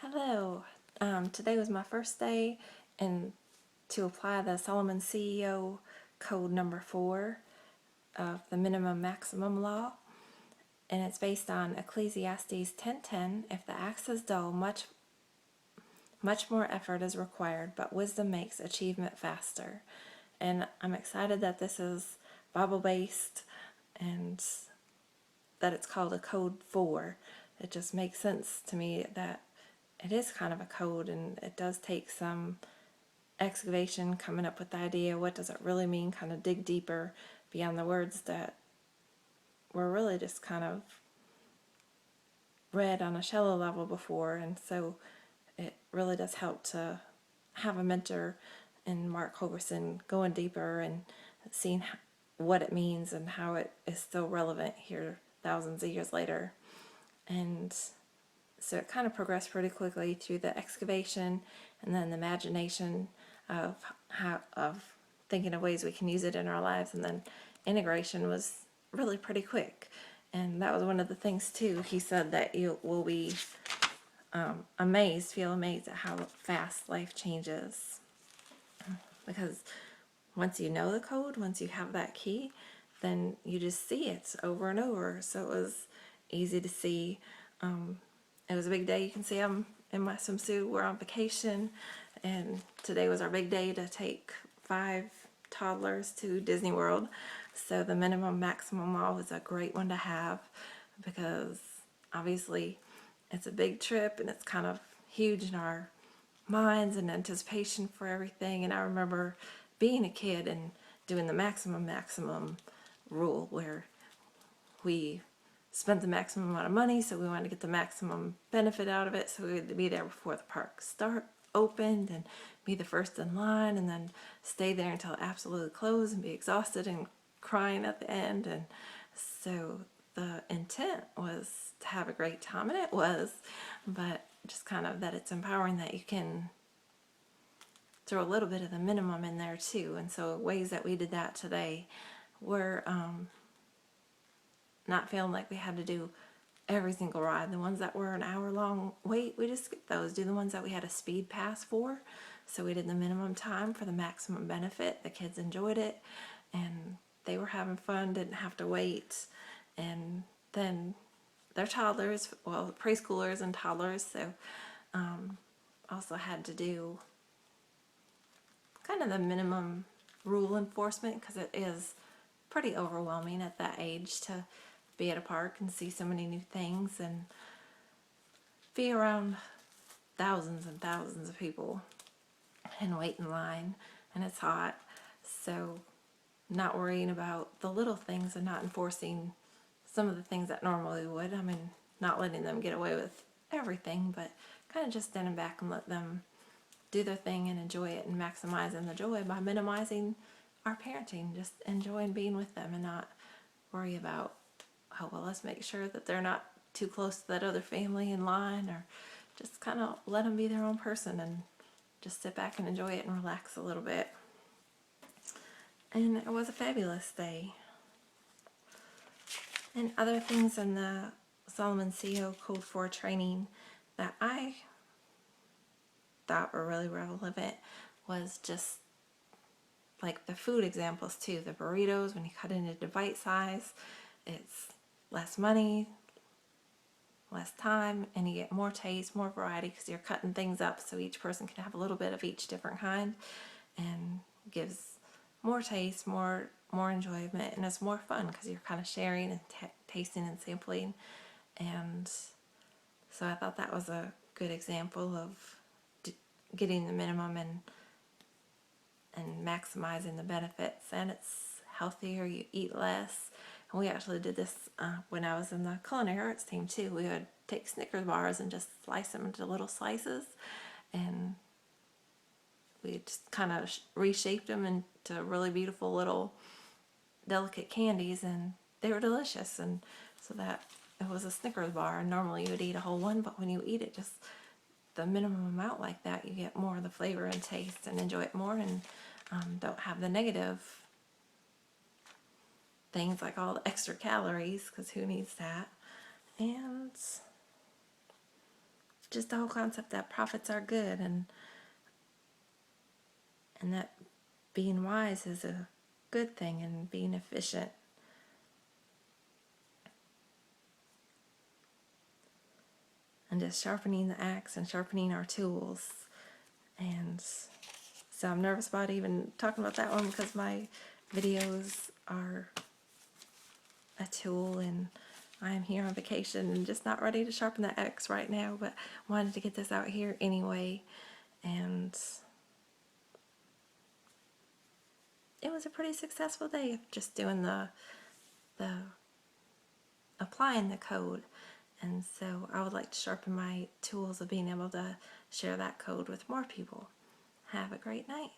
Hello. Today was my first day to apply the Solomon CEO code number 4 of the minimum maximum law, and it's based on Ecclesiastes 10:10. If the axe is dull, much more effort is required, but wisdom makes achievement faster. And I'm excited that this is Bible based and that it's called a code 4. It just makes sense to me that it is kind of a code, and it does take some excavation coming up with the idea. What does it really mean? Kind of dig deeper beyond the words that were really just kind of read on a shallow level before. And so it really does help to have a mentor in Mark Hoverson going deeper and seeing what it means and how it is still relevant here thousands of years later. And so it kind of progressed pretty quickly through the excavation and then the imagination of thinking of ways we can use it in our lives, and then integration was really pretty quick. And that was one of the things too. He said that you will be feel amazed at how fast life changes, because once you know the code, once you have that key, then you just see it over and over. So it was easy to see. It was a big day. You can see I'm in my swimsuit. We're on vacation, and today was our big day to take 5 toddlers to Disney World. So the minimum maximum law is a great one to have, because obviously it's a big trip and it's kind of huge in our minds and anticipation for everything. And I remember being a kid and doing the maximum rule, where we spent the maximum amount of money, so we wanted to get the maximum benefit out of it, so we would be there before the park opened and be the first in line, and then stay there until it absolutely closed and be exhausted and crying at the end. And so the intent was to have a great time, and it was, but just kind of that it's empowering that you can throw a little bit of the minimum in there too. And so ways that we did that today were not feeling like we had to do every single ride. The ones that were an hour-long wait, we just skipped those. Do the ones that we had a speed pass for. So we did the minimum time for the maximum benefit. The kids enjoyed it, and they were having fun, didn't have to wait. And then they're toddlers, well, preschoolers and toddlers, so also had to do kind of the minimum rule enforcement, because it is pretty overwhelming at that age to be at a park and see so many new things and be around thousands and thousands of people and wait in line, and it's hot. So not worrying about the little things and not enforcing some of the things that normally would. I mean, not letting them get away with everything, but kind of just standing back and let them do their thing and enjoy it, and maximizing the joy by minimizing our parenting, just enjoying being with them and not worry about, oh, well, let's make sure that they're not too close to that other family in line, or just kind of let them be their own person and just sit back and enjoy it and relax a little bit. And it was a fabulous day. And other things in the Solomon CEO Code 4 training that I thought were really relevant was just like the food examples too. The burritos, when you cut it into bite size, it's less money, less time, and you get more taste, more variety, because you're cutting things up so each person can have a little bit of each different kind, and gives more taste, more enjoyment, and it's more fun because you're kind of sharing and tasting and sampling. And so I thought that was a good example of getting the minimum and maximizing the benefits. And it's healthier, you eat less. And we actually did this when I was in the culinary arts team too. We would take Snickers bars and just slice them into little slices, and we just kind of reshaped them into really beautiful little delicate candies, and they were delicious. And so that it was a Snickers bar, and normally you would eat a whole one, but when you eat it just the minimum amount like that, you get more of the flavor and taste and enjoy it more, and don't have the negative things like all the extra calories, because who needs that. And just the whole concept that profits are good, and that being wise is a good thing, and being efficient. And just sharpening the axe and sharpening our tools. And so I'm nervous about even talking about that one because my videos are a tool, and I'm here on vacation and just not ready to sharpen the axe right now, but wanted to get this out here anyway. And it was a pretty successful day of just doing the applying the code. And so I would like to sharpen my tools of being able to share that code with more people. Have a great night.